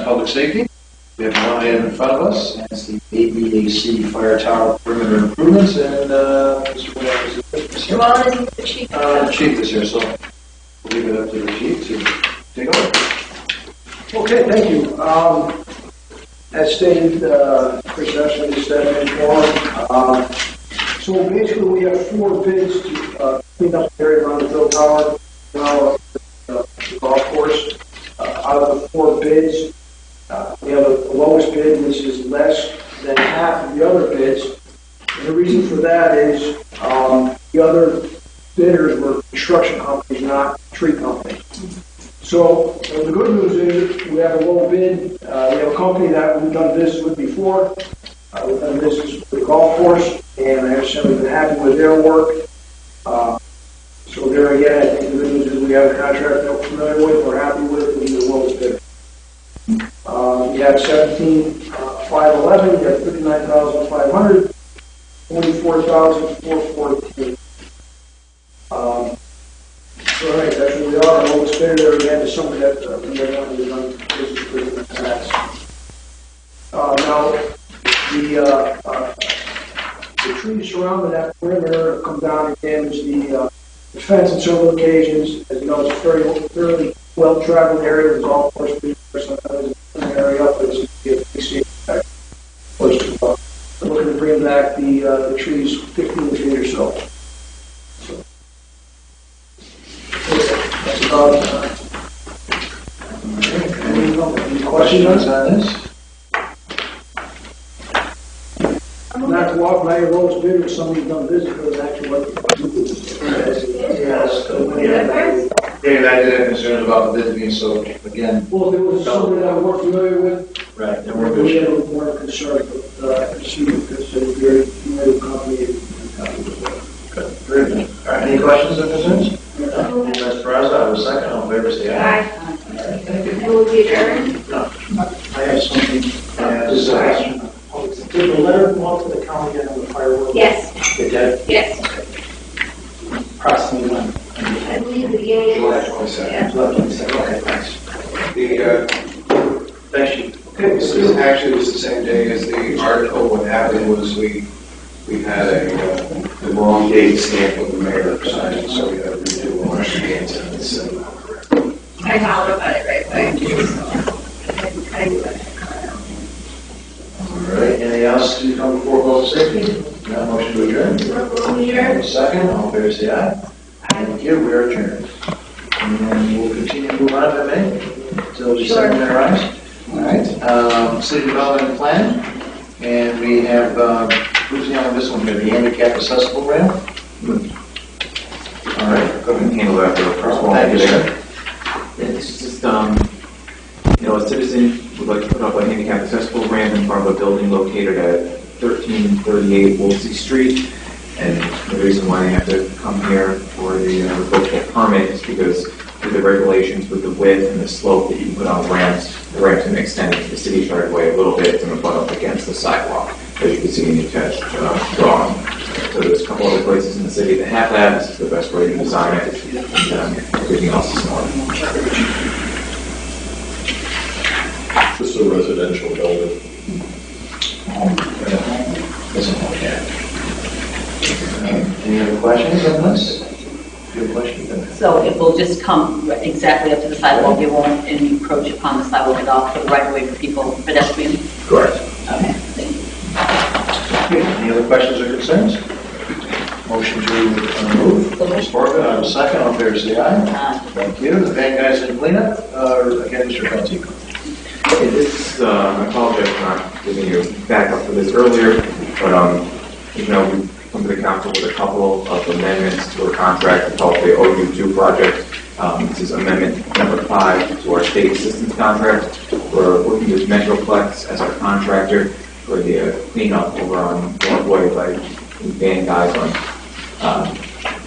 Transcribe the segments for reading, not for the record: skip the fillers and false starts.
public safety. We have one item in front of us, and it's the ABAC fire tower perimeter improvements. And Mr. Williams is here. Well, isn't the chief? The chief is here, so we'll leave it up to the chief to take over. Okay, thank you. As stated, Chris Ashley said before, so basically we have 4 bids to clean up the area around the Bill Tower, the golf course. Out of the 4 bids, we have the lowest bid, which is less than half of the other bids. And the reason for that is the other bidders were construction companies, not tree companies. So the good news is we have a low bid. We have a company that we've done business with before. We've done business with the golf course, and I have certainly been happy with their work. So there again, I think the good news is we have a contract that we're familiar with, we're happy with it, we're the lowest bidder. We have 17,511, we have 59,500, 44,414. So, all right, that's what we are. Our lowest bidder there again is somebody that we have done business with in the past. Now, the trees surrounding that perimeter have come down and damaged the fence on several occasions. As you know, it's a fairly well-traveled area. The golf course sometimes in an area up, but it's a big safety factor. We're looking to bring back the trees 15 feet or so. That's about any questions on this? Not to walk by your lowest bidder if somebody's done business with actually what David, I did have concerns about the bid being so, again. Well, if it was somebody that we're familiar with, Right, then we're we're a good. little more concerned, but I see it's a very familiar company. Good. Very good. All right, any questions or concerns? Ms. Perez, I will second. All in favor, say aye. Thank you. Who will be adjourned? I have something. Did the letter go out to the county and the fireworks? Yes. It did? Yes. Approximately when? I believe the game. July 22nd. Yeah. July 22nd. Okay, thanks. Thanks, Chief. Okay, this is actually was the same day as the article. What happened was we had the wrong date stamp with the mayor signing, so we had to redo all our stamps and it's. I found about it right away. I do it. All right, anything else to come before public safety? Now motion to adjourn. Here. Second, all in favor, say aye. Thank you, we are adjourned. And we'll continue to move on, if I may, until the second arrives. All right, city development plan, and we have, who's on this one here, the handicap accessible ramp? All right, Go ahead and handle that first of all. thank you, sir. Yeah, this is just, a citizen would like to put up a handicap accessible ramp in front of a building located at 1338 Woolsey Street. And the reason why they have to come here for the revocable permit is because with the regulations, with the width and the slope that you can put on ramps, the ramp's going to extend into the city's right away a little bit. It's going to butt up against the sidewalk, as you can see in the attached drawing. So there's a couple other places in the city that have that. This is the best way to design it. And everything else is smaller. This is a residential building. Any other questions on this? Good question. So it will just come exactly up to the sidewalk, it won't encroach upon the sidewalk at all for the right of way for people, pedestrians? Correct. Okay, thank you. Any other questions or concerns? Motion to move. Ms. Barker, I will second. All in favor, say aye. Thank you. The VanGuysling Clean-up, again, Mr. Conti. Okay, this, I apologize for not giving you backup for this earlier, but we've come to the council with a couple of amendments to our contract called the OU2 project. This is amendment number 5 to our state assistance contract. We're working with Metroplex as our contractor for the cleanup over on Broadway by VanGuysling.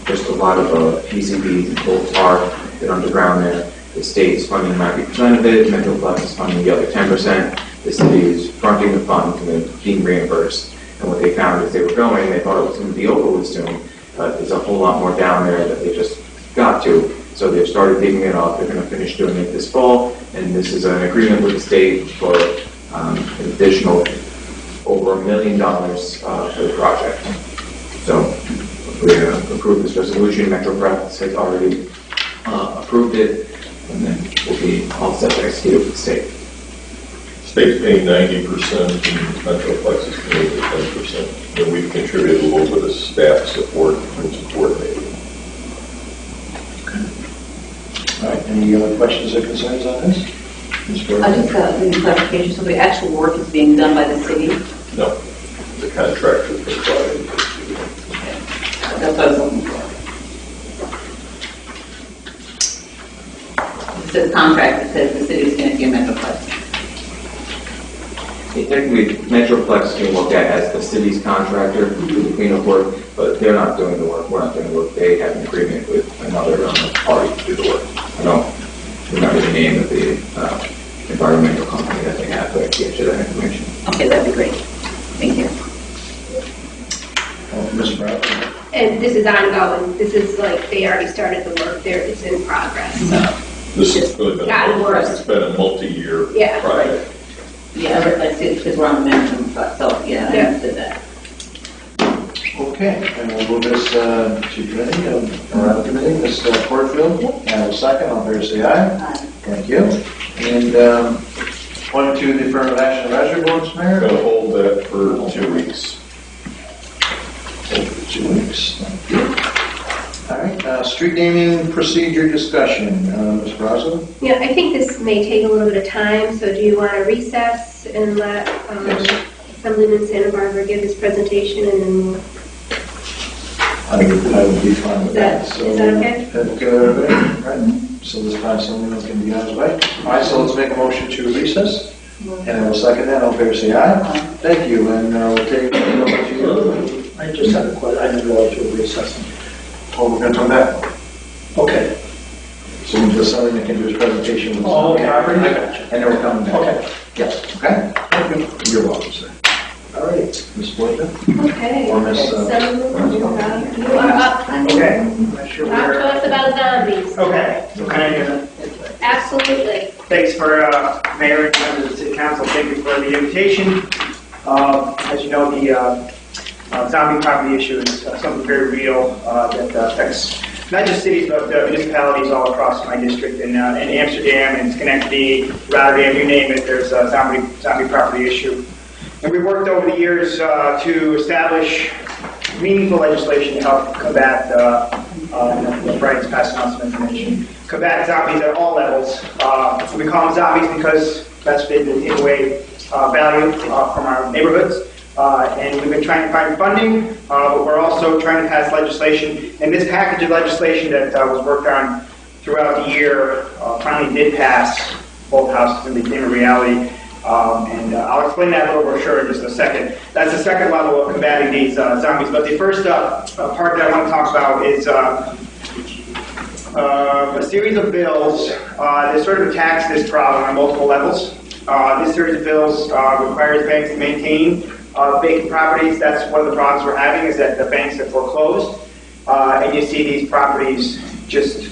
Just a lot of PCBs and coal tar that are underground there. The state is funding 90% of it, Metroplex is funding the other 10%. The city is fronting the funds and then being reimbursed. And what they found as they were going, they thought it was going to be over with soon, but there's a whole lot more down there that they just got to. So they've started digging it up. They're going to finish doing it this fall, and this is an agreement with the state for an additional over $1 million for the project. So we approved this resolution. Metro Press has already approved it, and then we'll be all set to execute with the state. State's paying 90%, and Metroplex is paying 10%. And we've contributed a little bit of staff support and support maybe. All right, any other questions or concerns on this? Ms. Gordon? I just got a clarification, so the actual work is being done by the city? No, the contractor provided. That's what I was looking for. It says contract, it says the city of Schenectady and Metroplex. Technically, Metroplex can look at as the city's contractor to do the cleanup work, but they're not doing the work. We're not doing the work. They have an agreement with another party to do the work. I don't remember the name of the environmental company that they have, but I can get you that information. Okay, that'd be great. Thank you. Ms. Brown? And this is ongoing. This is like, they already started the work there. It's in progress, so. This has really been Gotten worse. it's been a multi-year Yeah. project. Yeah, I see, because we're on the management, so, yeah, I Yeah. understood that. Okay, and we'll move this to committee, around the committee, Ms. Portfield. And a second, all fair say aye. Thank you. And one to the affirmative action advisory boards, We're Mayor? going to hold that for 2 weeks. Over 2 weeks. Thank you. All right, street naming procedure discussion, Ms. Brazo? Yeah, I think this may take a little bit of time, so do you want to recess and let Yes. Assemblyman Santabarbara give his presentation and then we'll... I would be fine with that. Is that okay? Right, so this time someone can be on his way. All right, so let's make a motion to recess, and I will second that, all fair say aye. Thank you, and we'll take it over to you. I just had a question, I didn't realize you were recessing. Oh, we're going to come back. Okay. So the Assemblyman can do his presentation. Oh, okay, I got you. And then we're coming back. Okay. Yes, okay? You're welcome, sir. All right. Ms. Boyka? Okay. Or Miss, Assemblyman, you are up. Okay. Not sure Talk to us about zombies. Okay. Can I do that? Absolutely. Thanks for, Mayor and members of the City Council, thank you for the invitation. As you know, the zombie property issue is something very real that affects not just cities, but municipalities all across my district. In Amsterdam and Schenectady, Rotterdam, you name it, there's a zombie property issue. And we've worked over the years to establish meaningful legislation to help combat, Brian's passing on some information, combat zombies at all levels. We call them zombies because that's been the takeaway value from our neighborhoods. And we've been trying to find funding, but we're also trying to pass legislation. And this package of legislation that was worked on throughout the year finally did pass both houses and became a reality. And I'll explain that a little brochure in just a second. That's the second level of combating these zombies. But the first part that I want to talk about is a series of bills that sort of attacks this problem on multiple levels. This series of bills requires banks to maintain vacant properties. That's one of the problems we're having, is that the banks have foreclosed. And you see these properties just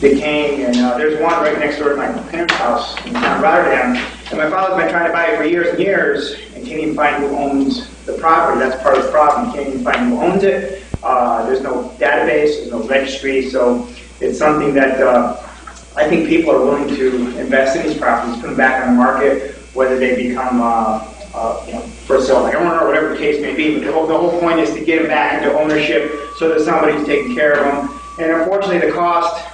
decaying. And there's one right next door to my parents' house in Rotterdam. And my father's been trying to buy it for years and years and can't even find who owns the property. That's part of the problem. You can't even find who owns it. There's no database, there's no registry. So it's something that I think people are willing to invest in these properties, put them back on the market, whether they become for sale by owner or whatever the case may be. But the whole point is to get them back into ownership so that somebody's taking care of them. And unfortunately, the cost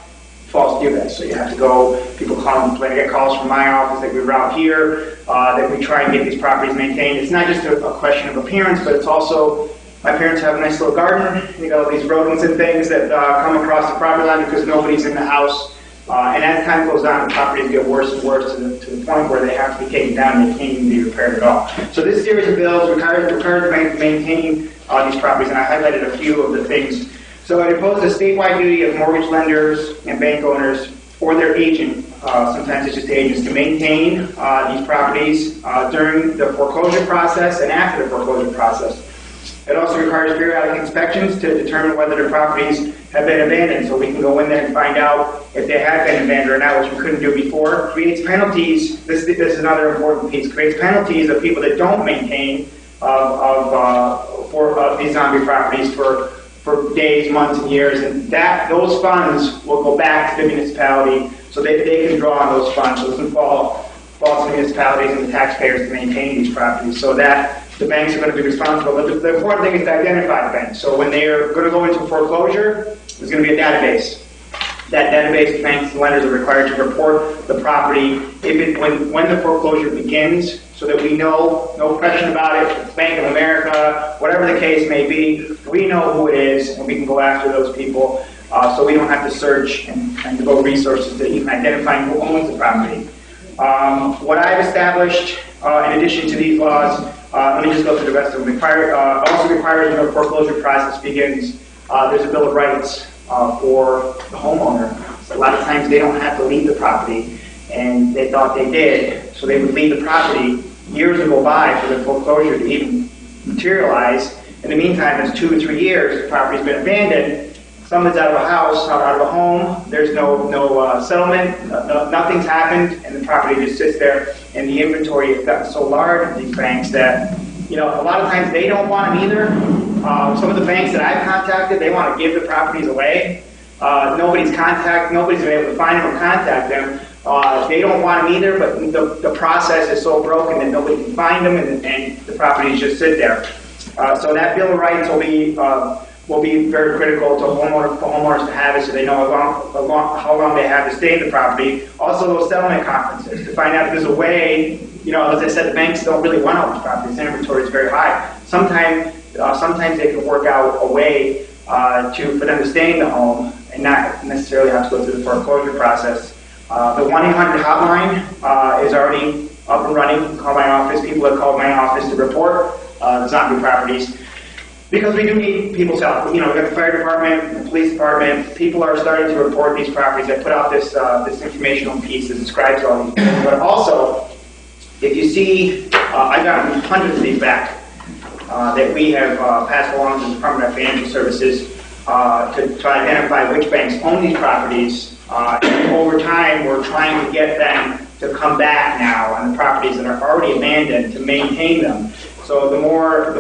falls due that. So you have to go, people call and complain. I get calls from my office that we route here, that we try and get these properties maintained. It's not just a question of appearance, but it's also, my parents have a nice little garden. You know, these rodents and things that come across the property line because nobody's in the house. And as time goes on, the properties get worse and worse to the point where they have to be taken down and they can't even be repaired at all. So this series of bills requires to maintain these properties, and I highlighted a few of the things. So it imposes a statewide duty of mortgage lenders and bank owners or their agent, sometimes it's just agents, to maintain these properties during the foreclosure process and after the foreclosure process. It also requires periodic inspections to determine whether the properties have been abandoned, so we can go in there and find out if they have been abandoned or not, which we couldn't do before. Creates penalties, this is another important piece, creates penalties of people that don't maintain these zombie properties for days, months, and years, and those funds will go back to the municipality so they can draw on those funds. So it doesn't fall to the municipalities and the taxpayers to maintain these properties. So that the banks are going to be responsible. But the important thing is to identify the banks. So when they are going to go into foreclosure, there's going to be a database. That database, banks and lenders are required to report the property when the foreclosure begins, so that we know, no question about it, it's Bank of America, whatever the case may be, we know who it is, and we can go after those people, so we don't have to search and devote resources to even identifying who owns the property. What I've established, in addition to these laws, let me just go through the rest of them. Also requires when a foreclosure process begins, there's a Bill of Rights for the homeowner. So a lot of times they don't have to leave the property, and they thought they did, so they would leave the property. Years will go by for the foreclosure to even materialize. In the meantime, it's 2 or 3 years, the property's been abandoned, someone's out of a house, out of a home, there's no settlement, nothing's happened, and the property just sits there, and the inventory has gotten so large of these banks that, a lot of times they don't want them either. Some of the banks that I've contacted, they want to give the properties away. Nobody's been able to find them or contact them. They don't want them either, but the process is so broken that nobody can find them, and the properties just sit there. So that Bill of Rights will be very critical to homeowners to have it, so they know how long they have to stay in the property. Also, those settlement conferences to find out if there's a way. As I said, the banks don't really want all these properties. Their inventory is very high. Sometimes they can work out a way for them to stay in the home and not necessarily have to go through the foreclosure process. The 1-800 hotline is already up and running. You can call my office. People have called my office to report the zombie properties, because we do need people's help. We've got the fire department, the police department. People are starting to report these properties. I put out this informational piece that describes all these things. But also, if you see, I've gotten hundreds of these back that we have passed along to the Department of Financial Services to try to identify which banks own these properties. And over time, we're trying to get them to come back now on the properties that are already abandoned to maintain them. So the more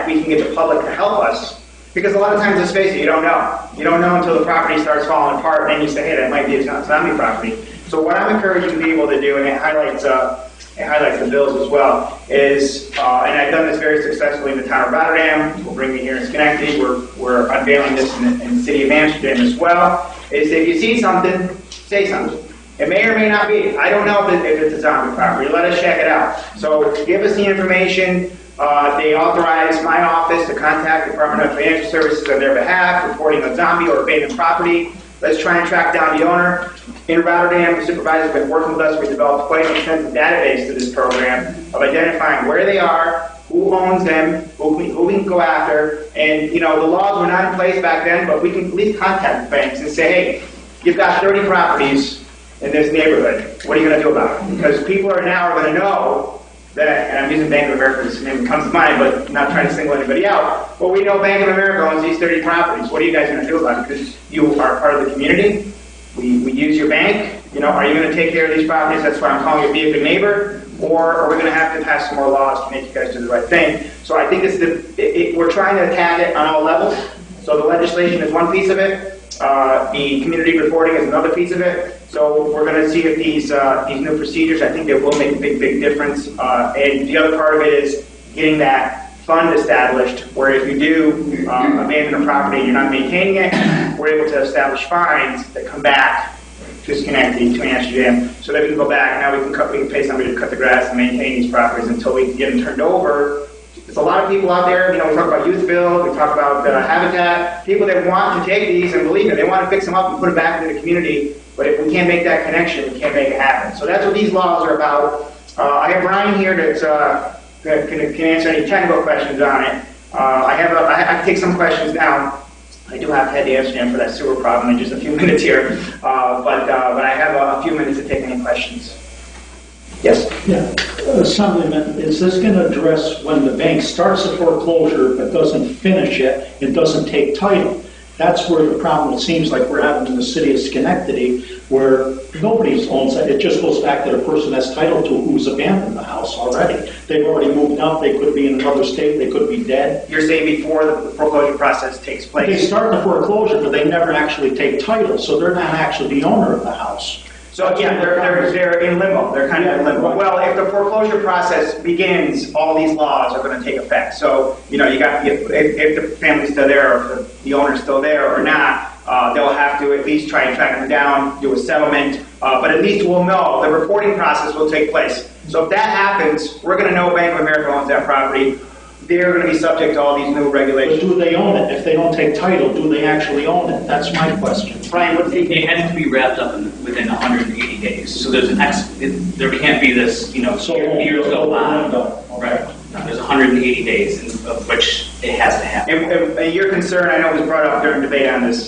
we can get the public to help us, because a lot of times, let's face it, you don't know. You don't know until the property starts falling apart, and then you say, hey, that might be a zombie property. So what I'm encouraging people to do, and it highlights the bills as well, is, and I've done this very successfully in the town of Rotterdam. We'll bring me here in Schenectady. We're unveiling this in the city of Amsterdam as well. Is if you see something, say something. It may or may not be. I don't know if it's a zombie property. Let us check it out. So give us the information. They authorize my office to contact the Department of Financial Services on their behalf, reporting a zombie or abandoned property. Let's try and track down the owner. In Rotterdam, the supervisor's been working with us. We developed quite an extensive database to this program of identifying where they are, who owns them, who we can go after. And, the laws were not in place back then, but we can at least contact the banks and say, hey, you've got 30 properties in this neighborhood. What are you going to do about it? Because people are going to know that, and I'm using Bank of America as the name that comes to mind, but not trying to single anybody out. But we know Bank of America owns these 30 properties. What are you guys going to do about it? Because you are part of the community. We use your bank. Are you going to take care of these properties? That's why I'm calling it Be a Good Neighbor. Or are we going to have to pass some more laws to make you guys do the right thing? So I think we're trying to attack it on all levels. So the legislation is one piece of it. The community reporting is another piece of it. So we're going to see if these new procedures, I think they will make a big difference. And the other part of it is getting that fund established, where if you do abandon a property and you're not maintaining it, we're able to establish fines that come back to Schenectady, to Amsterdam, so that we can go back. Now we can pay somebody to cut the grass and maintain these properties until we can get them turned over. There's a lot of people out there, we talk about youth build, we talk about Habitat, people that want to take these and believe it. They want to fix them up and put them back into the community, but if we can't make that connection, we can't make it happen. So that's what these laws are about. I have Brian here that can answer any technical questions on it. I can take some questions now. I do have to head to Amsterdam for that sewer problem in just a few minutes here, but I have a few minutes to take any questions. Yes? Yeah, Assemblyman, is this going to address when the bank starts a foreclosure but doesn't finish it and doesn't take title? That's where the problem, it seems like we're having in the city of Schenectady, where nobody owns it. It just goes back to the person that's title to who's abandoned the house already. They've already moved out, they could be in another state, they could be dead. You're saying before the foreclosure process takes place? They start the foreclosure, but they never actually take title, so they're not actually the owner of the house. So yeah, they're in limbo. They're kind of in limbo. Well, if the foreclosure process begins, all these laws are going to take effect. So you got if the family's still there, or if the owner's still there or not, they'll have to at least try and track them down, do a settlement. But at least we'll know the reporting process will take place. So if that happens, we're going to know Bank of America owns that property. They're going to be subject to all these new But regulations. do they own it? If they don't take title, do they actually own it? That's my question. Brian, what's the It has to be wrapped up within 180 days. So there's there can't be this, years go by. Right. There's 180 days of which it has to happen. And your concern, I know, was brought up during debate on this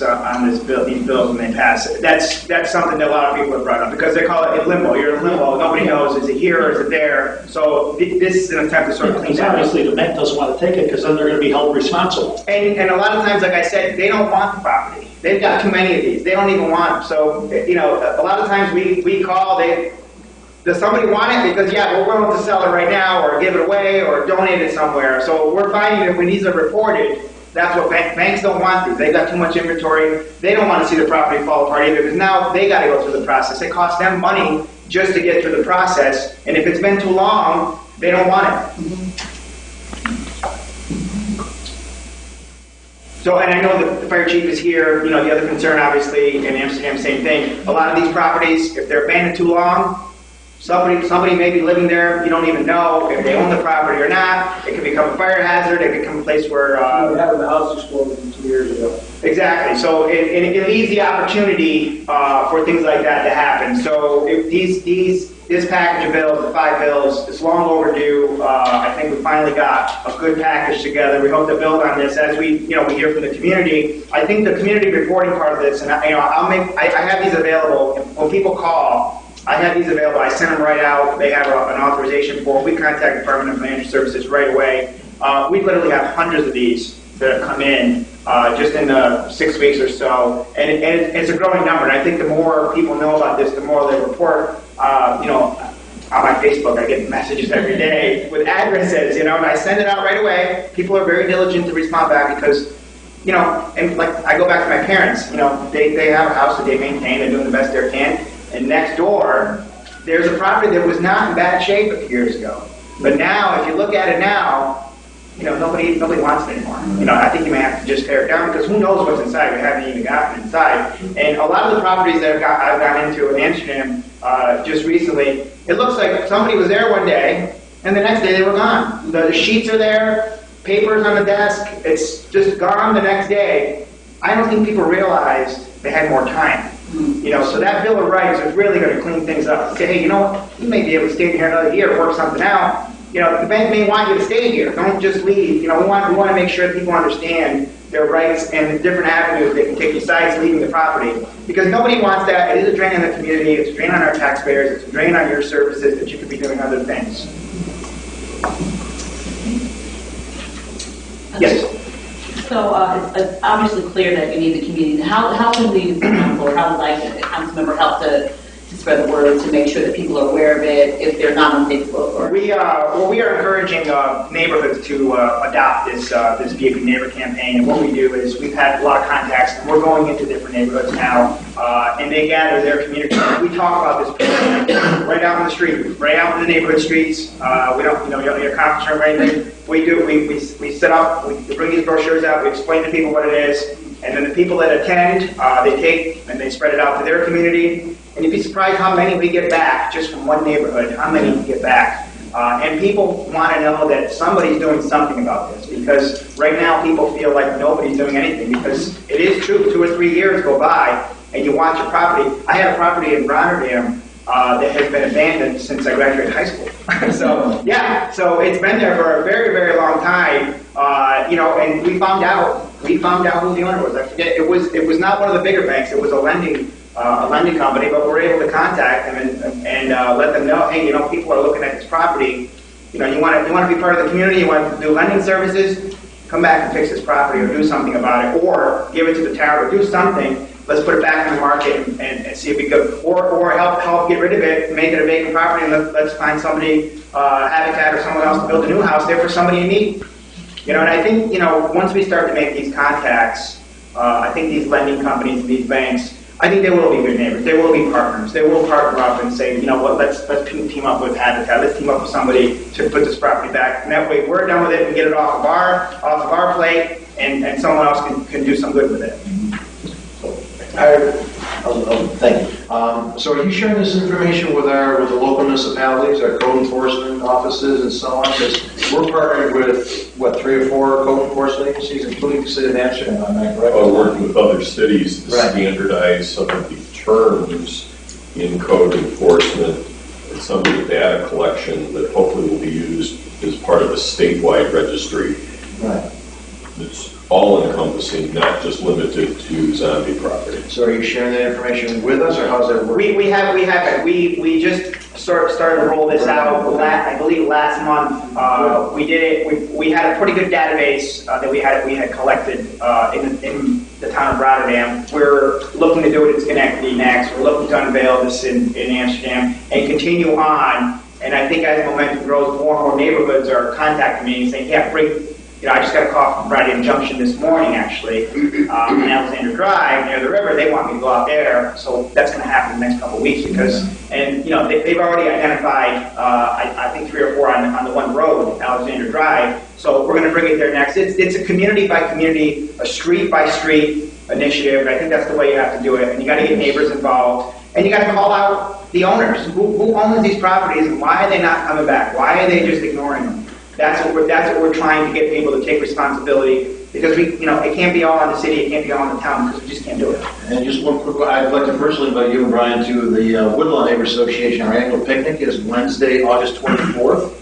bill, these bills when they pass. That's something that a lot of people have brought up because they call it limbo. You're in limbo. Nobody knows, is it here or is it there? So this is an attempt to sort of clean that up. Obviously, the bank doesn't want to take it because then they're going to be held responsible. And a lot of times, like I said, they don't want the property. They've got too many of these. They don't even want them. So, a lot of times we call, does somebody want it? Because, we're willing to sell it right now or give it away or donate it somewhere. So we're finding that when these are reported, that's what banks don't want these. They've got too much inventory. They don't want to see the property fall apart either because now they got to go through the process. It costs them money just to get through the process. And if it's been too long, they don't want it. So, and I know that the fire chief is here. The other concern, obviously, in Amsterdam, same thing. A lot of these properties, if they're abandoned too long, somebody may be living there. You don't even know if they own the property or not. It can become a fire hazard. It can become a place where We had the house exploded 2 years ago. Exactly. So it leaves the opportunity for things like that to happen. So if this package of bills, the 5 bills, is long overdue. I think we finally got a good package together. We hope to build on this as we hear from the community. I think the community reporting part of this, and I have these available when people call. I have these available. I send them right out. They have an authorization form. We contact the Department of Financial Services right away. We literally have hundreds of these that have come in just in 6 weeks or so, and it's a growing number. And I think the more people know about this, the more they report. On my Facebook, I get messages every day with addresses, and I send it out right away. People are very diligent to respond back because, and like I go back to my parents. They have a house that they maintain. They're doing the best they can. And next door, there's a property that was not in bad shape a few years ago. But now, if you look at it now, nobody wants it anymore. I think you may have to just tear it down because who knows what's inside? We haven't even gotten inside. And a lot of the properties that I've gone into in Amsterdam just recently, it looks like somebody was there one day, and the next day they were gone. The sheets are there, papers on the desk. It's just gone the next day. I don't think people realized they had more time. So that Bill of Rights is really going to clean things up. Say, hey, you know what? You may be able to stay here another year, work something out. The bank may want you to stay here. Don't just leave. We want to make sure that people understand their rights and the different avenues they can take besides leaving the property. Because nobody wants that. It is a drain on the community. It's a drain on our taxpayers. It's a drain on your services that you could be doing other things. Yes. So it's obviously clear that you need the community. How can we, or how would like a council member help to spread the word to make sure that people are aware of it if they're not on Facebook? Or we are encouraging neighborhoods to adopt this Be a Good Neighbor campaign. And what we do is we've had a lot of contacts, and we're going into different neighborhoods now, and they gather their community. We talk about this program right out in the street, right out in the neighborhood streets. We don't, you don't need a conference room or anything. We set up, we bring these brochures out, we explain to people what it is, and then the people that attend, they take and they spread it out to their community. And you'd be surprised how many we get back just from one neighborhood, how many we get back. And people want to know that somebody's doing something about this, because right now people feel like nobody's doing anything, because it is true, 2 or 3 years go by and you want your property. I had a property in Rotterdam that has been abandoned since I graduated high school. So it's been there for a very, very long time. And we found out who the owner was. I forget. It was not one of the bigger banks. It was a lending a lending company, but we're able to contact them and let them know, hey, people are looking at this property. You want to be part of the community, you want to do lending services, come back and fix this property or do something about it, or give it to the town or do something. Let's put it back in the market and see if we could, or help get rid of it, make it a vacant property, and let's find somebody, Habitat or someone else to build a new house there for somebody in need. And I think, once we start to make these contacts, I think these lending companies and these banks, I think they will be good neighbors. They will be partners. They will partner up and say, let's team up with Habitat. Let's team up with somebody to put this property back. And that way we're done with it and get it off of our plate, and someone else can do some good with it. Thank you. So are you sharing this information with the local municipalities, our code enforcement offices and so on? Because we're partnered with, 3 or 4 code enforcement agencies, including the city of Amsterdam, am I correct? Working with other cities to Right. standardize some of the terms in code enforcement and some of the data collection that hopefully will be used as part of a statewide registry. Right. It's all encompassing, not just limited to zombie property. So are you sharing that information with us, or how's that work? We have it. We just started to roll this out, I believe last month. We did it. We had a pretty good database that we had collected in the town of Rotterdam. We're looking to do it in Schenectady next. We're looking to unveil this in Amsterdam and continue on. And I think as momentum grows, more and more neighborhoods are contacting me and saying, yeah, bring. I just got a call from Brighton Junction this morning, actually, in Alexander Drive, near the river. They want me to go out there, so that's going to happen in the next couple of weeks because, they've already identified, I think 3 or 4 on the one road, Alexander Drive, so we're going to bring it there next. It's a community by community, a street by street initiative, and I think that's the way you have to do it, and you got to get neighbors involved, and you got to call out the owners. Who owns these properties, and why are they not coming back? Why are they just ignoring them? That's what we're trying to get people to take responsibility, because it can't be all on the city, it can't be all on the town, because we just can't do it. And just one quick, I'd like to personally invite you and Brian to the Woodlawn Neighbors Association. Our annual picnic is Wednesday, August 24th.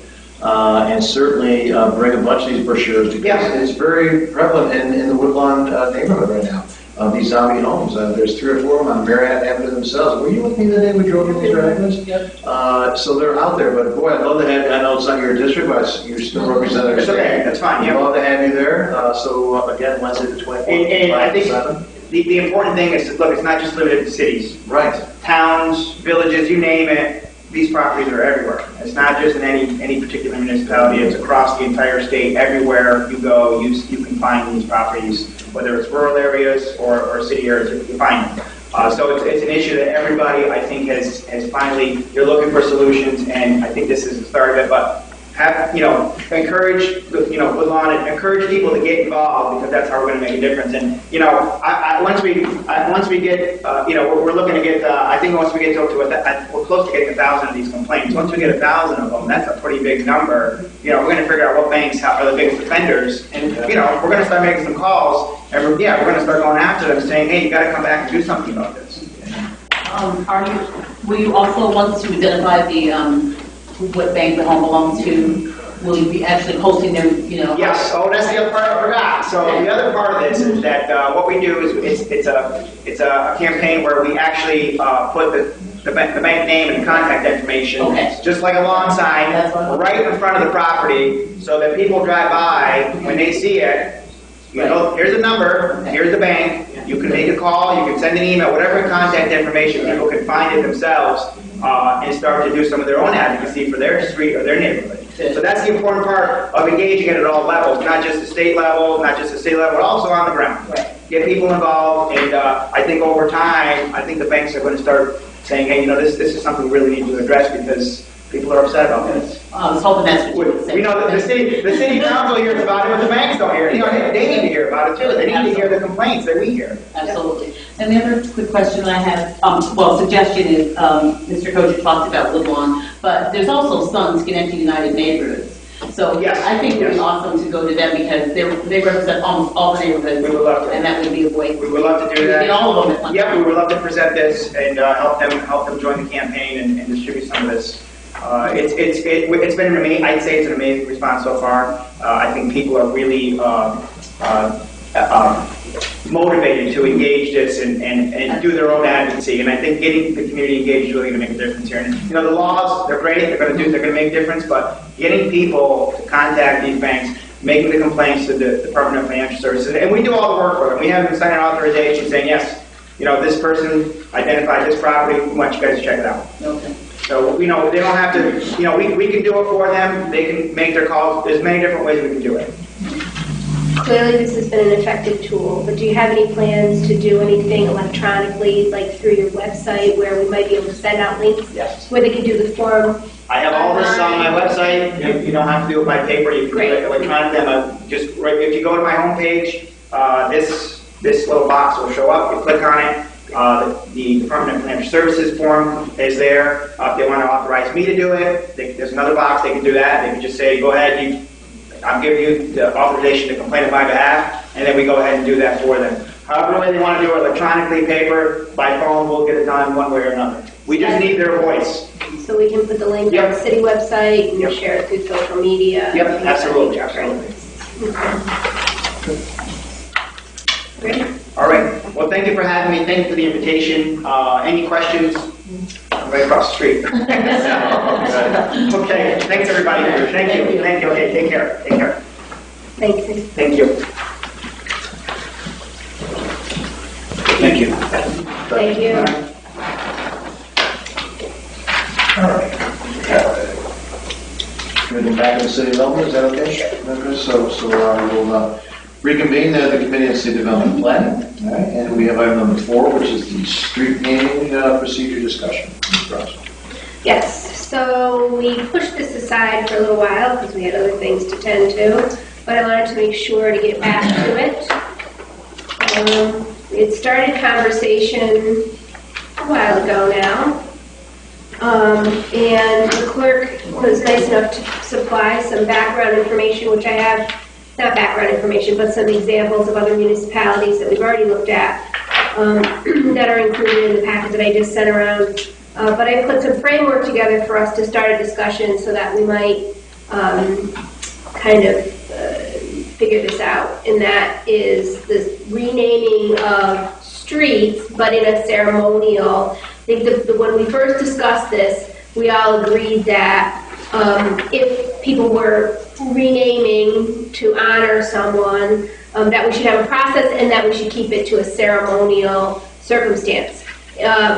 And certainly bring a bunch of these brochures, because it's very prevalent in the Woodlawn neighborhood right now. These zombie homes. There's 3 or 4 of them on Marriott Avenue themselves. Were you with me the day we drove in these driveways? Yep. So they're out there, but boy, I'd love to have, I know it's not your district, but you still represent our It's state. okay, that's fine, yeah. I'd love to have you there. So again, Wednesday the 24th. And I think 7. the important thing is, look, it's not just limited to cities. Right. Towns, villages, you name it, these properties are everywhere. It's not just in any particular municipality, it's across the entire state. Everywhere you go, you can find these properties, whether it's rural areas or city areas, you can find them. So it's an issue that everybody, I think, has finally, you're looking for solutions, and I think this is the start of it, but encourage, Woodlawn, and encourage people to get involved, because that's how we're going to make a difference. And, once we get, we're looking to get, I think once we get to we're close to getting 1,000 of these complaints. Once we get 1,000 of them, that's a pretty big number. We're going to figure out what banks are the biggest offenders, and, we're going to start making some calls, and we're going to start going after them, saying, hey, you got to come back and do something about this. Will you also want to identify what bank the home belongs to? Will you be actually posting their, Yes. Oh, that's the other part I forgot. So the other part of this is that what we do is it's a campaign where we actually put the bank name and contact information, just like a lawn sign, right in front of the property, so that people drive by, when they see it, here's a number, here's the bank, you can make a call, you can send an email, whatever contact information, people can find it themselves and start to do some of their own advocacy for their street or their neighborhood. So that's the important part of engaging it at all levels, not just the state level, but also on the ground. Right. Get people involved, and I think over time, I think the banks are going to start saying, hey, this is something we really need to address, because people are upset about this. I was hoping that's what you would say. The city council hears about it, but the banks don't hear it. They need to hear about it too. They need to hear the complaints that we hear. Absolutely. And the other quick question I have, suggestion is, Mr. Kojic talked about Woodlawn, but there's also some Schenectady United neighborhoods. So yes, I think it would be awesome to go to them, because they represent almost all the neighborhoods. We would love to. And that would be a way. We would love to do that. Get all of them at once. Yeah, we would love to present this and help them join the campaign and distribute some of this. It's been I'd say it's an amazing response so far. I think people are really motivated to engage this and do their own advocacy. And I think getting the community engaged is really going to make a difference here. And, the laws, they're great, they're going to make a difference, but getting people to contact these banks, making the complaints to the Department of Financial Services, and we do all the work for them. We have them sign an authorization saying, yes, this person identified this property, we want you guys to check it out. Okay. So, they don't have to, we can do it for them, they can make their calls, there's many different ways we can do it. Clearly, this has been an effective tool, but do you have any plans to do anything electronically, like through your website, where we might be able to send out links? Yes. Where they can do the form? I have all this on my website. You don't have to do it by paper. You can do it electronically. If you go to my homepage, this little box will show up. You click on it. The Department of Financial Services form is there. If they want to authorize me to do it, there's another box. They can do that. They can just say, go ahead. I'm giving you the authorization to complain on my behalf, and then we go ahead and do that for them. However way they want to do it, electronically, paper, by phone, we'll get it done one way or another. We just need their voice. So we can put the link on the city website and share it through social media? Yep, absolutely. Great. All right. Well, thank you for having me. Thank you for the invitation. Any questions? I'm right across the street. Okay. Thanks, everybody. Thank you. Thank you. Okay. Take care. Take care. Thank you. Thank you. Thank you. Thank you. All right. Moving back to the city development, is that okay? Okay, so we'll reconvene the committee on city development and planning. All right, and we have item number 4, which is the street naming procedure discussion. Yes, so we pushed this aside for a little while because we had other things to tend to, but I wanted to make sure to get back to it. We had started conversation a while ago now, and the clerk was nice enough to supply some background information, which I have, not background information, but some examples of other municipalities that we've already looked at that are included in the packet that I just sent around. But I put some framework together for us to start a discussion so that we might kind of figure this out, and that is the renaming of streets, but in a ceremonial. I think when we first discussed this, we all agreed that if people were renaming to honor someone, that we should have a process and that we should keep it to a ceremonial circumstance.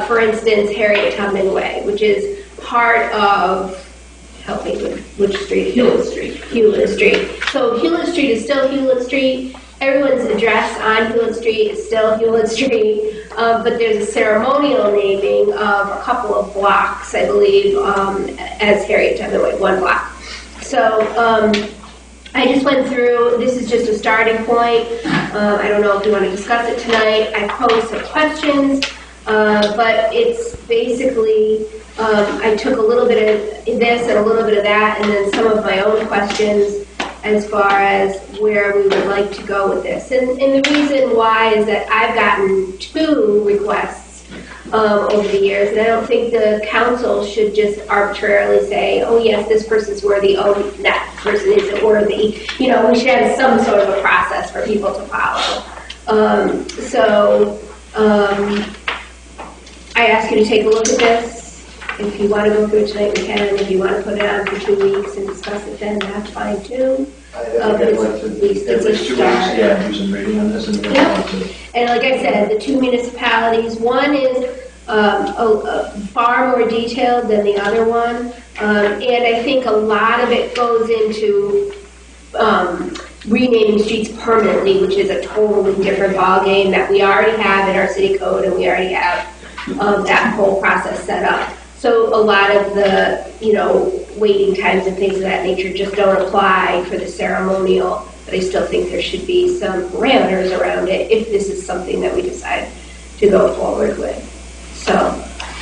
For instance, Harriet Tubman Way, which is part of, help me with which street? Hewlett Street. Hewlett Street. So Hewlett Street is still Hewlett Street. Everyone's address on Hewlett Street is still Hewlett Street, but there's a ceremonial naming of a couple of blocks, I believe, as Harriet Tubman Way, 1 block. So I just went through, this is just a starting point. I don't know if you want to discuss it tonight. I posed some questions, but it's basically, I took a little bit of this and a little bit of that, and then some of my own questions as far as where we would like to go with this. And the reason why is that I've gotten 2 requests over the years, and I don't think the council should just arbitrarily say, oh yes, this person's worthy, oh that person isn't worthy. We should have some sort of a process for people to follow. I ask you to take a look at this. If you want to go through it tonight, we can. If you want to put it on for 2 weeks and discuss it then, that's fine too. I think I'd like to, at least 2 weeks, do some reading on this. And And like I said, the 2 municipalities, one is far more detailed than the other one. And I think a lot of it goes into renaming streets permanently, which is a totally different ballgame that we already have in our city code, and we already have that whole process set up. So a lot of the, waiting times and things of that nature just don't apply for the ceremonial, but I still think there should be some parameters around it if this is something that we decide to go forward with. So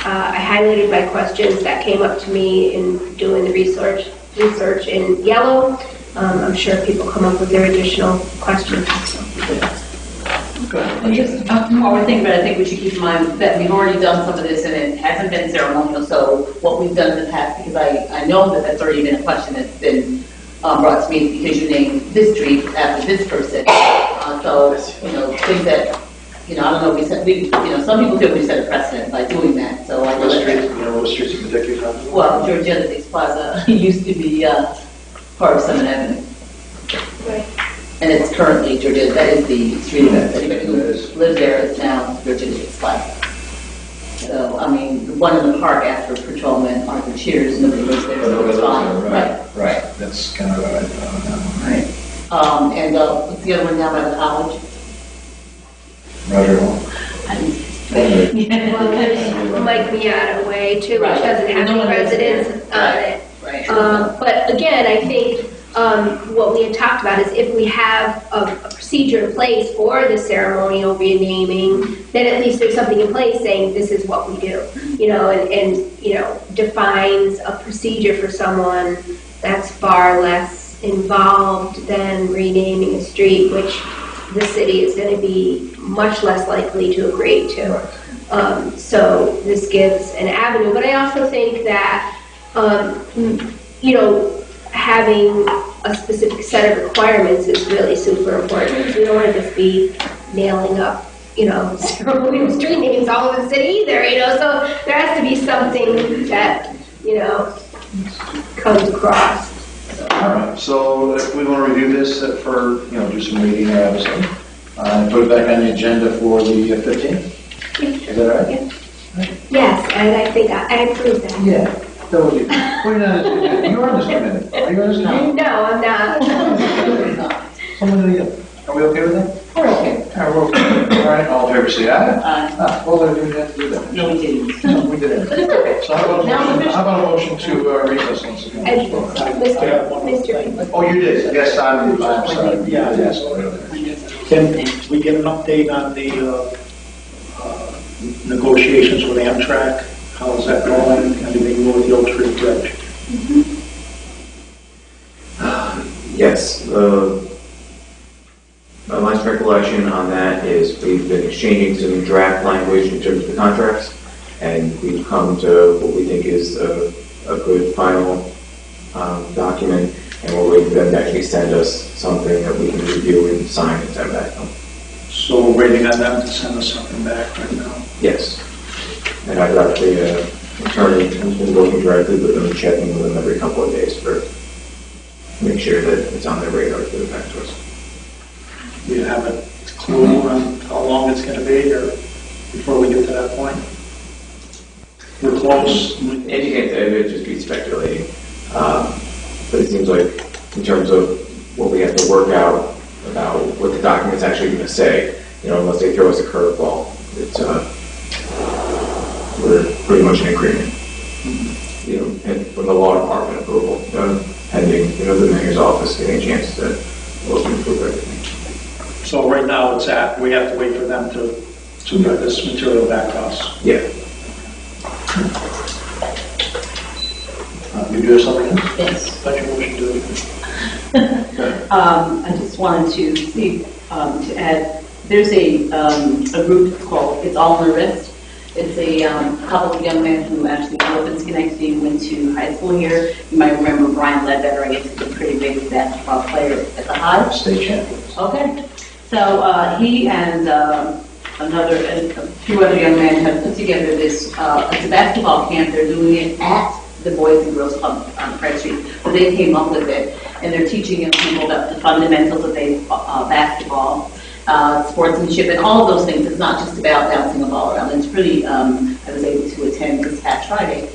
I highlighted my questions that came up to me in doing the research in yellow. I'm sure people come up with their additional questions. And just while we're thinking about it, I think we should keep in mind that we've already done some of this and it hasn't been ceremonial. So what we've done in the past, because I know that that's already been a question that's been brought to me because you named this street after this person. So, things that you know, I don't know, some people feel we set a precedent by doing that, so I know What that. streets, you know, what streets in particular you're talking about? Well, Georgia's Plaza used to be part of Summit Avenue. Right. And it's currently Georgia, that is the street that anybody who lives there is now Georgia's Plaza. So, I mean, the one in the park after Patrolman Arthur Cheers, nobody lives there, so it's fine. Right, that's kind of what I thought. Right. And what's the other one down by the college? Roger Hall. Well, there's Mike Miata Way too, which Right. doesn't have No any one lives residents there. on it. Right. But again, I think what we had talked about is if we have a procedure in place for the ceremonial renaming, then at least there's something in place saying this is what we do, you know, and you know, defines a procedure for someone that's far less involved than renaming a street, which the city is going to be much less likely to agree to. So this gives an avenue, but I also think that, you know, having a specific set of requirements is really super important. We don't want to just be nailing up, you know, ceremonial street names all over the city either, you know, so there has to be something that, you know, comes across. All right, so if we want to review this for, you know, do some reading or episode, put it back on the agenda for the 15th? Is that right? Yes, and I think I approve that. Yeah. That would be, well, you're not, you're on this committee. Are you on this committee? No, I'm not. Someone in the, are we okay with that? We're okay. All right, we're okay. All right, all in favor, say aye. Well, then we have to do that. No, we didn't. No, we didn't. But it's okay. So how about a motion to recess once again? Mr. Oh, you did? Yes, I'm sorry. Yeah. Yes. Can we get an update on the negotiations with Amtrak? How is that going? Anything new with the Oak Street Bridge? Yes, my last recollection on that is we've been exchanging some draft language in terms of the contracts, and we've come to what we think is a good final document, and we're waiting for them to actually send us something that we can review and sign and send back. So we're waiting on them to send us something back right now. Yes, and I've got the attorney who's been working directly with them, checking with them every couple of days to make sure that it's on their radar to get it back to us. Do you have a clue on how long it's going to be, or before we get to that point? We're close. And you can't, it would just be speculating. But it seems like in terms of what we have to work out about what the document's actually going to say, you know, unless they throw us a curveball, it's we're pretty much in agreement. You know, and from the law department approval, pending, you know, the mayor's office getting a chance to look and approve everything. So right now it's we have to wait for them to get this material back to us. Yeah. You do something else? Yes. Let your motion do it. I just wanted to see, to add, there's a group called It's All in the Wrist. It's a couple of young men who actually grew up in Schenectady, went to high school here. You might remember Brian Ledbetter, I guess he's a pretty big basketball player at the high. State champions. Okay. So he and a few other young men have put together this, it's a basketball camp. They're doing it at the Boys and Girls Club on Price Street. So they came up with it, and they're teaching young people about the fundamentals of basketball, sportsmanship, and all of those things. It's not just about bouncing a ball around. It's really, I was able to attend this past Friday,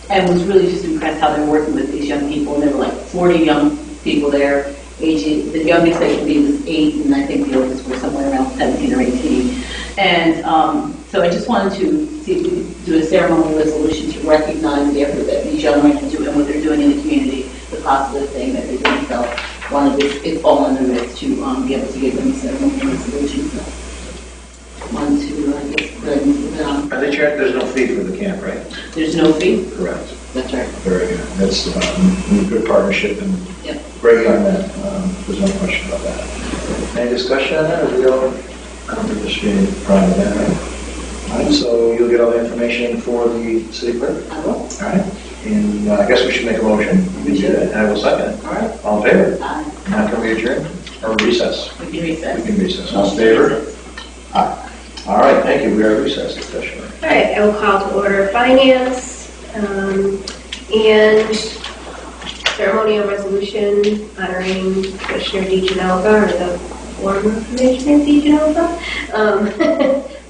and was really just impressed how they're working with these young people. And there were like 40 young people there. The youngest they could be was 8, and I think the oldest were somewhere around 17 or 18. And so I just wanted to see if we could do a ceremonial resolution to recognize the effort that these young men can do and what they're doing in the community, the positive thing that they're doing. So wanted this, it's all on the list to be able to give them a ceremonial resolution. So wanted to, I guess, go ahead and move it on. There's no fee for the camp, right? There's no fee? Correct. That's right. Very good. That's a good partnership and Yep. great on that. There's no question about that. Any discussion on that? Or we all come to this meeting prior to that, right? All right, so you'll get all the information for the city clerk? I will. All right. And I guess we should make a motion. We should. And I will second it. All right. All in favor? Aye. Now can we adjourn or recess? We can recess. We can recess. All in favor? Aye. All right, thank you. We are recessed officially. All right, I will call to order finance and ceremonial resolution honoring Commissioner DeGenova, or the former Commissioner DeGenova,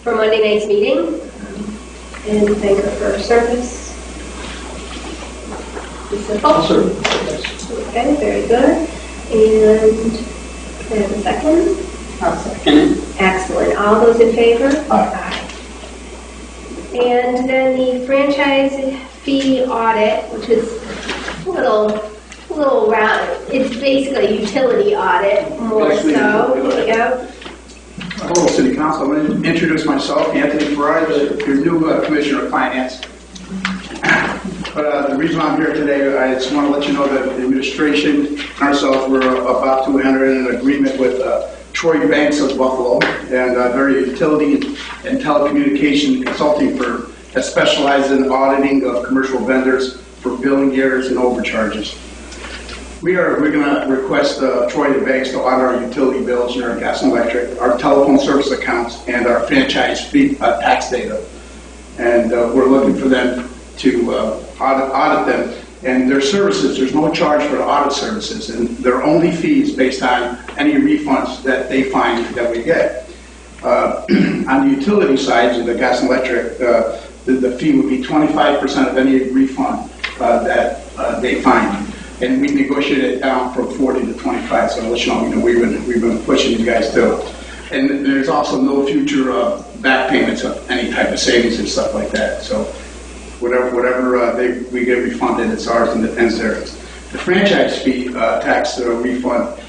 for Monday night's meeting, and thank her for her service. Is it Also, Okay, very good. And can I have a second? I'll second it. Excellent. All those in favor? Aye. And then the franchise fee audit, which is a little round. It's basically a utility audit, more Yes, we so. do. Yep. Hello, City Council. I'm going to introduce myself, Anthony Farage, your new Commissioner of Finance. But the reason I'm here today, I just want to let you know that the administration and ourselves were about to enter in an agreement with Troy Banks of Buffalo, and they're a utility and telecommunication consulting firm that specializes in auditing of commercial vendors for billing errors and overcharges. We're going to request Troy Banks to audit our utility bills and our gas and electric, our telephone service accounts, and our franchise fee tax data. And we're looking for them to audit them. And their services, there's no charge for the audit services, and their only fees based on any refunds that they find that we get. On the utility side, the gas and electric, the fee would be 25% of any refund that they find. And we negotiated it down from 40 to 25, so I'll let you know, we've been pushing you guys too. And there's also no future back payments of any type of savings and stuff like that. So whatever we get refunded, it's ours and it ends there. The franchise fee tax refund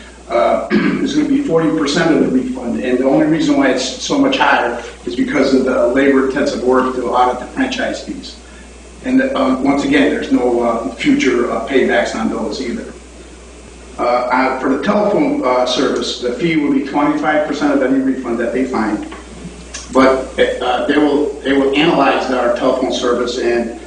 is going to be 40% of the refund, and the only reason why it's so much higher is because of the labor-intensive work to audit the franchise fees. And once again, there's no future paybacks on those either. For the telephone service, the fee will be 25% of any refund that they find. But they will analyze our telephone service, and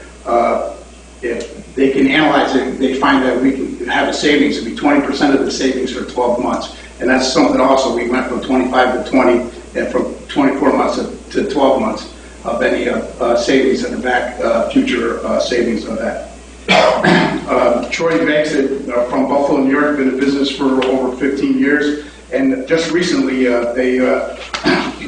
if they can analyze it, they find that we can have a savings. It'll be 20% of the savings for 12 months. And that's something also, we went from 25 to 20, and from 24 months to 12 months of any savings in the back, future savings of that. Troy Banks from Buffalo, New York, been in business for over 15 years. And just recently, they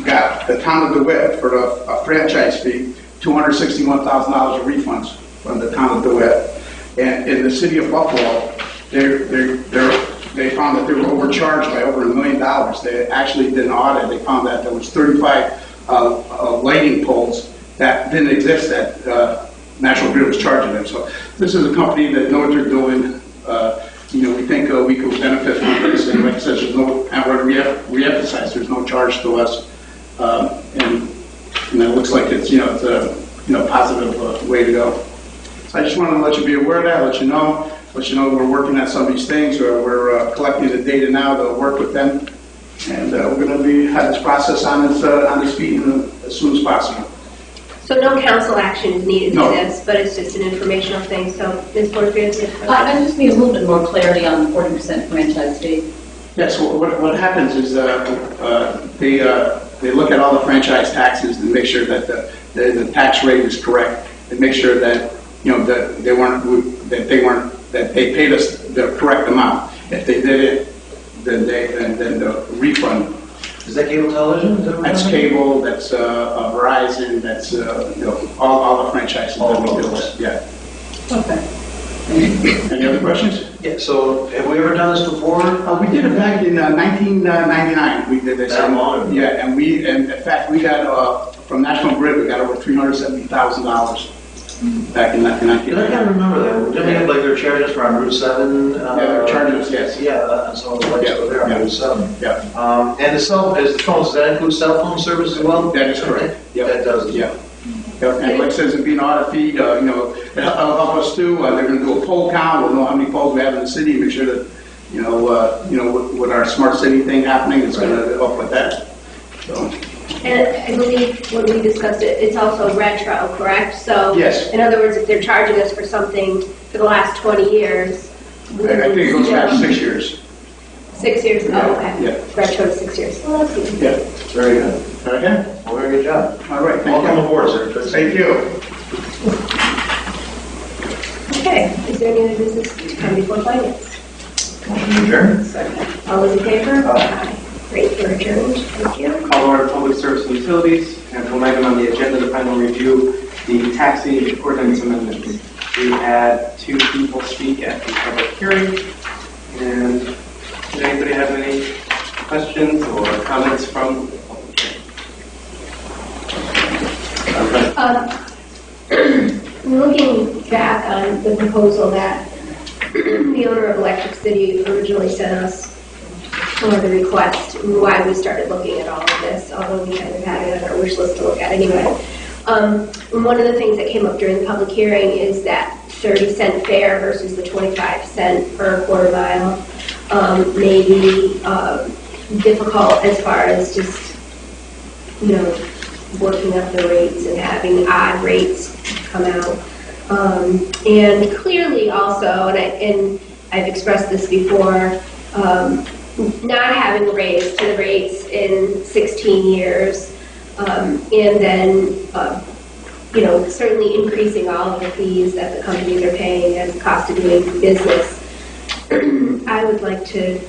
got the town of DeWitt for a franchise fee, $261,000 of refunds from the town of DeWitt. And in the city of Buffalo, they found that they were overcharged by over $1 million. They actually did an audit. They found that there was 35 lighting poles that didn't exist that National Grid was charging them. So this is a company that knows what they're doing. We think we could benefit from this, and like I said, there's no, I want to reemphasize, there's no charge to us, and it looks like it's it's a positive way to go. So I just wanted to let you be aware of that, let you know we're working on some of these things. We're collecting the data now to work with them, and we're going to have this process on its feet as soon as possible. So no council action is needed No. for this, but it's just an informational thing. So Ms. Porterfield, you have a question? I just need a little bit more clarity on the 40% franchise fee. Yes, so what happens is they look at all the franchise taxes and make sure that the tax rate is correct, and make sure that that they paid us the correct amount. If they did it, then the refund. is that cable television? Is that what That's we're doing? cable. That's Verizon. That's all the franchises that we do. Yeah. Okay. Any other questions? Yeah, so have we ever done this before? We did it back in 1999. We did this. That long ago? Yeah, and in fact, we got from National Grid, we got over $370,000 back in 1999. I can't remember that. Didn't we have like their charges for on Route 7? Yeah, charges, yes. Yeah, and some of the lights go there on Route 7. Yeah. And the phones, does that include cell phone service as well? That is correct. Yep. That does. Yeah. Yep. And like it says, it'd be an audit feed, it'll help us too. They're going to do a poll count. We'll know how many polls we have in the city, make sure that, with our smart city thing happening, it's going to help with that. So. And I believe when we discussed it, it's also retro, correct? So Yes. in other words, if they're charging us for something for the last 20 years, I think it goes back 6 years. 6 years. Oh, okay. Yeah. Retro to 6 years. Well, that's good. Yeah. Very good. Okay, well, very good job. All right, thank Welcome you. aboard, sir. Thank you. Okay, is there any other business to come before finance? Motion adjourned. All those in favor? Aye. Great, we're adjourned. Thank you. Call order Public Service and Utilities, and one item on the agenda, the final review, the taxi ordinance amendment. We had 2 people speak at the public hearing, and did anybody have any questions or comments from the public hearing? Looking back on the proposal that the owner of Electric City originally sent us, or the request, and why we started looking at all of this, although we kind of had it on our wish list to look at anyway. One of the things that came up during the public hearing is that 30-cent fare versus the 25-cent per quarter mile may be difficult as far as just, working up the rates and having odd rates come out. And clearly also, and I've expressed this before, not having raised to the rates in 16 years, and then, certainly increasing all of the fees that the companies are paying as the cost of doing business. I would like to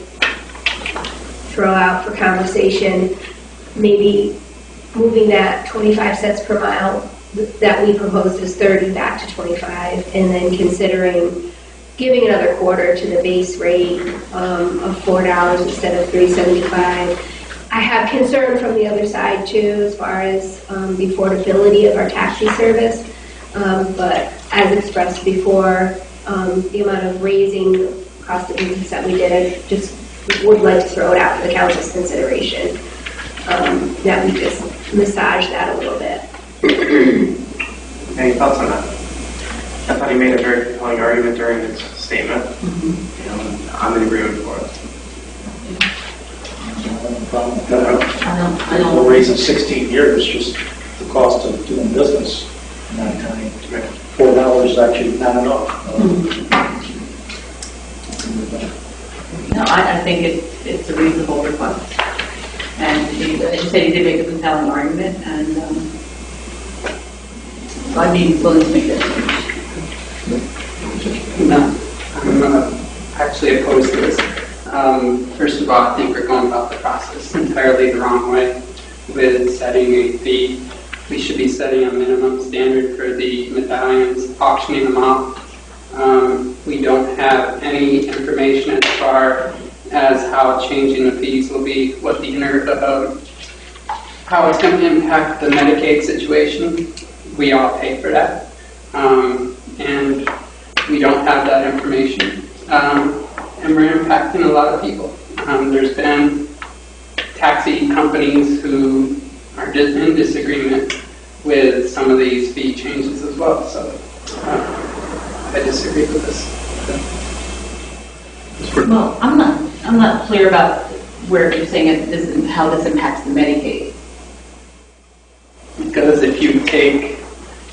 throw out for conversation maybe moving that 25 cents per mile that we proposed as 30 back to 25, and then considering giving another quarter to the base rate of $4 instead of $3.75. I have concern from the other side too, as far as the affordability of our taxi service. But as expressed before, the amount of raising the cost of business that we did, I just would like to throw it out for the council's consideration. That we just massage that a little bit. Any thoughts on that? I thought he made a very compelling argument during his statement. I'm in agreement for it. I don't. We're raising 16 years, just the cost of doing business in that time. $4 is actually not enough. No, I think it's a reasonable request. And as you said, he did make a compelling argument, and I'd be willing to make that change. No, I'm actually opposed to this. First of all, I think we're going about the process entirely the wrong way with setting a fee. We should be setting a minimum standard for the medallions, auctioning them off. We don't have any information as far as how changing the fees will be, what the how it's going to impact the Medicaid situation. We all pay for that, and we don't have that information, and we're impacting a lot of people. There's been taxi companies who are just in disagreement with some of these fee changes as well, so I disagree with this. Well, I'm not clear about where you're saying how this impacts the Medicaid. Because if you take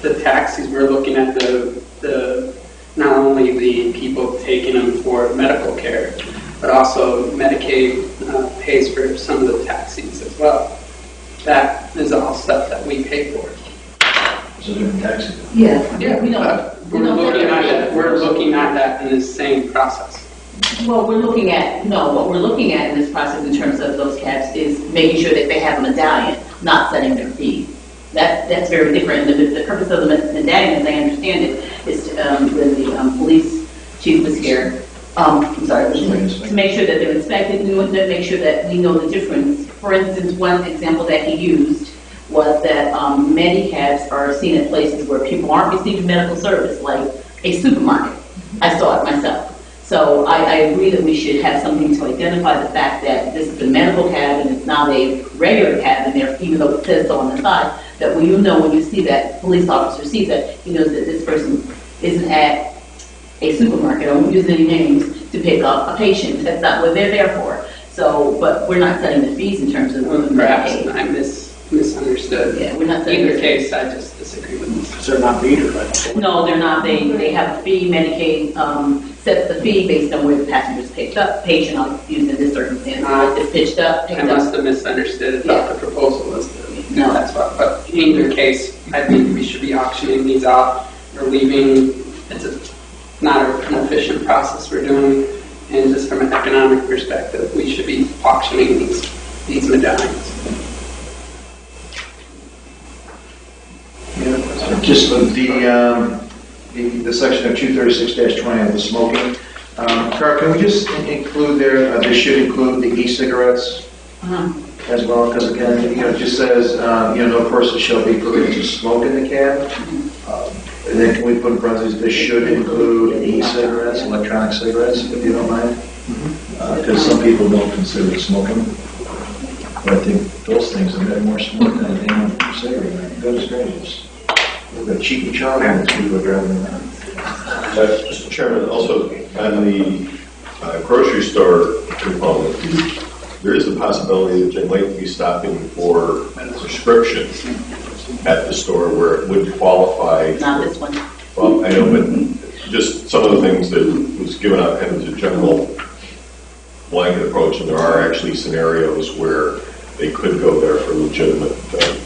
the taxis, we're looking at the not only the people taking them for medical care, but also Medicaid pays for some of the taxis as well. That is all stuff that we pay for. It's a different taxi. Yeah, we We're looking at that in the same process. Well, what we're looking at in this process in terms of those cabs is making sure that they have a medallion, not setting their fee. That's very different. And the purpose of the medallion, as I understand it, is when the police chief was here, to make sure that they're inspected, and to make sure that we know the difference. For instance, one example that he used was that Medicabs are seen at places where people aren't receiving medical service, like a supermarket. I saw it myself. So I agree that we should have something to identify the fact that this is a medical cab and it's not a regular cab, and there, even though it says so on the side, that when you see that, police officer sees that, he knows that this person isn't at a supermarket, I won't use any names, to pick up a patient. That's not what they're there for. So, but we're not setting the fees in terms of Perhaps I misunderstood. Yeah, we're not setting Either case, I just disagree with this. They're not metered. No, they're not. They have a fee. Medicaid sets the fee based on where the passenger's picked up. Patient, I'll use in this circumstance, is pitched up, picked I must up. have misunderstood. I thought the proposal was to No, that's what, but in either case, I think we should be auctioning these off or leaving, not an efficient process we're doing, and just from an economic perspective, we should be auctioning these medallions. Just the section of 236-20 of the smoking. Carl, can we just include there, this should include the e-cigarettes as well? Because again, it just says, no person shall be permitted to smoke in the cab. And then can we put in parentheses, this should include e-cigarettes, electronic cigarettes, if you don't mind? Because some people don't consider it smoking. But I think those things have been more smoke than a damn cigarette. Goodness gracious. We've got cheap and chowder and people are driving around. Mr. Chairman, also on the grocery store component, there is a possibility that they might be stopping for prescriptions at the store where it would qualify. Not this one. Well, I know, but just some of the things that was given out kind of as a general blanket approach, and there are actually scenarios where they could go there for legitimate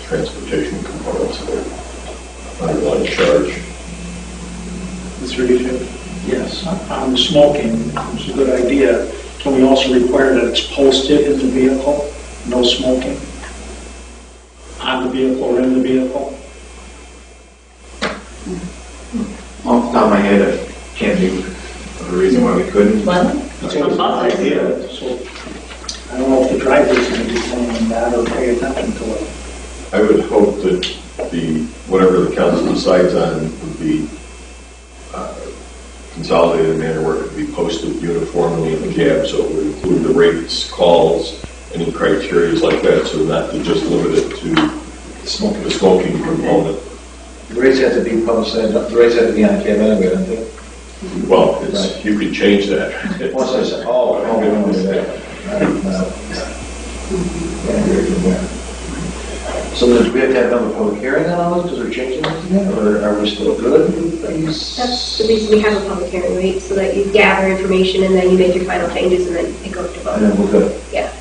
transportation components of their underlying charge. Mr. Bishop? Yes, on the smoking, it's a good idea. Can we also require that it's posted in the vehicle? No smoking? On the vehicle or in the vehicle? Off the top of my head, I can't think of a reason why we couldn't. Well, It's a good idea, so I don't know if the driver's going to be following that or pay attention to it. I would hope that whatever the council decides on would be consolidated manner where it would be posted uniformly in the cab, so it would include the rates, calls, any criteria like that, so not to just limit it to the smoking component. The rates have to be publicized, the rates have to be on the cab anyway, don't they? Well, you could change that. Once I said, oh, we don't do that. So do we have to have another public hearing on all this because we're changing it again, or are we still good with these? That's the reason we have a public hearing, right? So that you gather information and then you make your final changes and then it goes to And vote. then we're good. Yeah.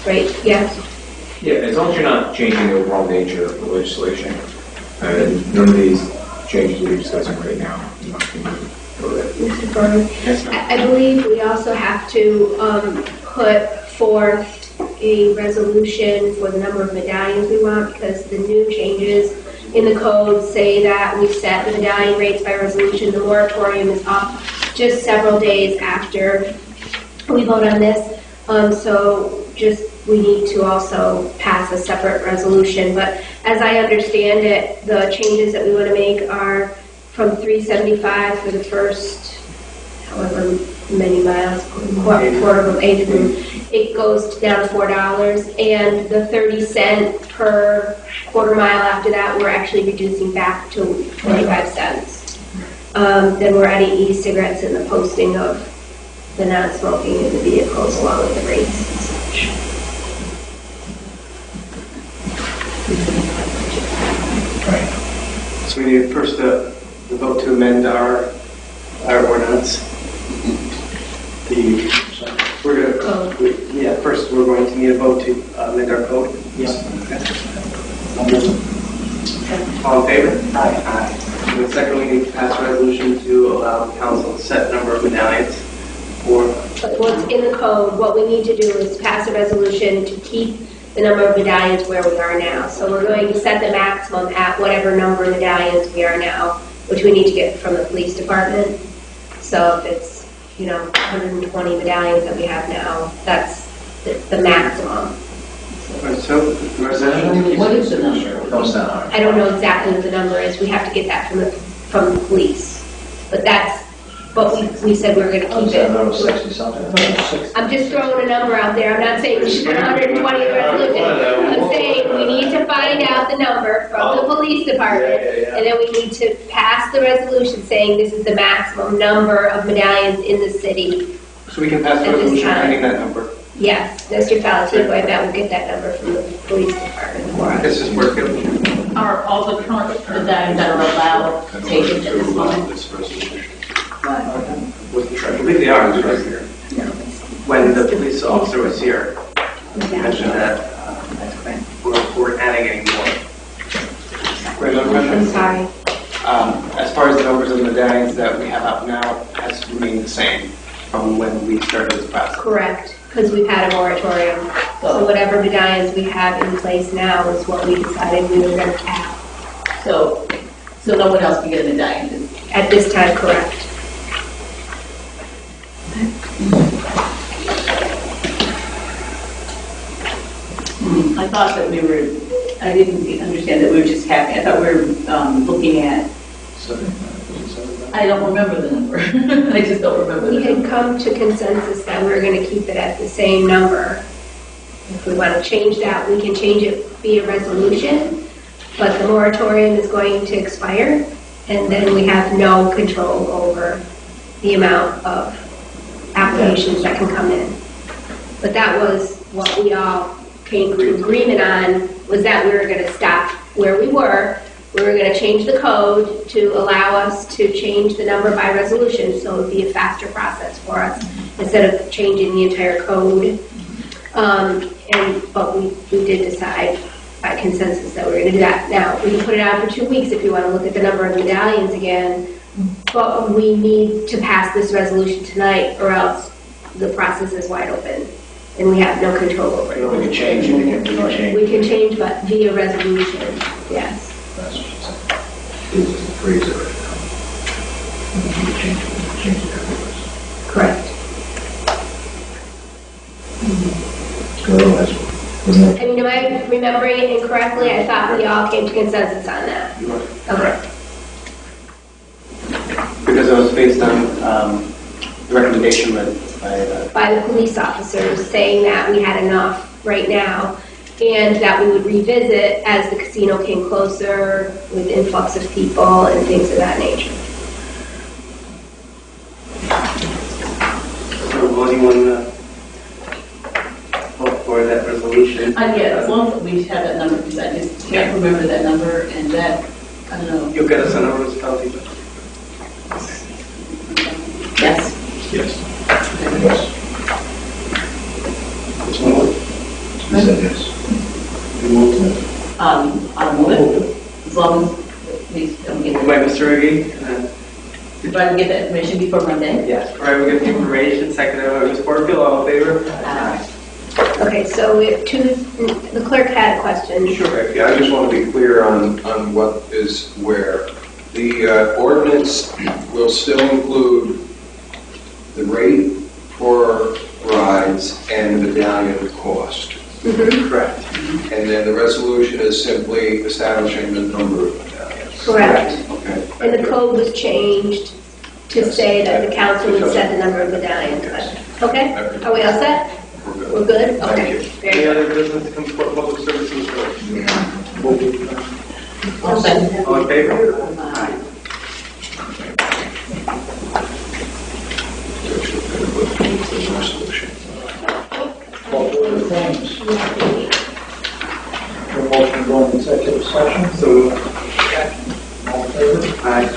Right, yeah. Yeah, as long as you're not changing the overall nature of the legislation, and none of these changes we're discussing right now. Mr. Furman, I believe we also have to put forth a resolution for the number of medallions we want, because the new changes in the code say that we set the medallion rates by resolution. The moratorium is up just several days after we vote on this. So we need to also pass a separate resolution. But as I understand it, the changes that we want to make are from $3.75 for the first however many miles, quarter of an age group. It goes down to $4, and the 30 cents per quarter mile after that, we're actually reducing back to 25 cents. Then we're adding e-cigarettes in the posting of the non-smoking in the vehicles along with the rates and such. Right. So we need first the vote to amend our ordinance. First we're going to need a vote to amend our code. Yes. All in favor? Aye. Aye. And the second, we need to pass a resolution to allow the council to set number of medallions for. Well, it's in the code. What we need to do is pass a resolution to keep the number of medallions where we are now. So we're going to set the maximum at whatever number of medallions we are now, which we need to get from the police department. So if it's 120 medallions that we have now, that's the maximum. So the resolution. What is the number? No, it's not hard. I don't know exactly what the number is. We have to get that from the police. But that's what we said we were going to keep it. 60 something. I'm just throwing a number out there. I'm not saying we should put 120 in the resolution. I'm saying we need to find out the number from the police department, and then we need to pass the resolution saying this is the maximum number of medallions in the city. So we can pass the resolution finding that number. Yes, Mr. Falatico, I bet we'll get that number from the police department for us. This is working. Are all the current medallions that are allowed taken at this moment? This resolution. I believe they are, it's right here. When the police officer was here, he mentioned that we're another I'm question? sorry. As far as the numbers of medallions that we have up now, has remained the same from when we started this process? Correct, because we've had a moratorium. So whatever medallions we have in place now is what we decided we were going to have. So no one else can get a medallion? At this time, correct. I thought that I didn't understand that we were just happy. I thought we were looking at, I don't remember the number. I just don't remember the We had number. come to consensus that we were going to keep it at the same number. If we want to change that, we can change it via resolution, but the moratorium is going to expire, and then we have no control over the amount of applications that can come in. But that was what we all came to agreement on, was that we were going to stop where we were. We were going to change the code to allow us to change the number by resolution, so it would be a faster process for us instead of changing the entire code. But we did decide by consensus that we were going to do that. Now, we can put it out for 2 weeks if you want to look at the number of medallions again, but we need to pass this resolution tonight, or else the process is wide open and we have no control over it. We can change it, we can change. We can change, but via resolution, yes. That's what she said. It was a freeze already. We can change it afterwards. Correct. Otherwise, I mean, am I remembering it incorrectly? I thought we all came to consensus on that. You are Okay. Because it was based on the recommendation By the police officers saying that we had enough right now, and that we would revisit as the casino came closer with influx of people and things of that nature. So will anyone vote for that resolution? Yeah, as long as we have that number, because I just can't remember that number, and that, I don't know. You'll get us a number of county. Yes. Yes. yes. He said yes. We moved it. I'll move it, as long as we don't get Moved by it. Mr. Riggi. If I can get that information before Monday. Yes, right, we get the information, seconded by Ms. Porterfield, all in favor? Okay, so we have two, the clerk had a question. Sure, yeah, I just want to be clear on what is where. The ordinance will still include the rate for rides and the medallion cost. Correct. And then the resolution is simply establishing the number of medallions. Correct. Okay. And the code was changed to say that the council would set the number of medallions. Okay, are we all set? We're good? Thank Okay. you. Very Any good. other business to come before public services? I'll second. All in favor? Call for the claims. For motion to go into executive session. So, All in favor? aye.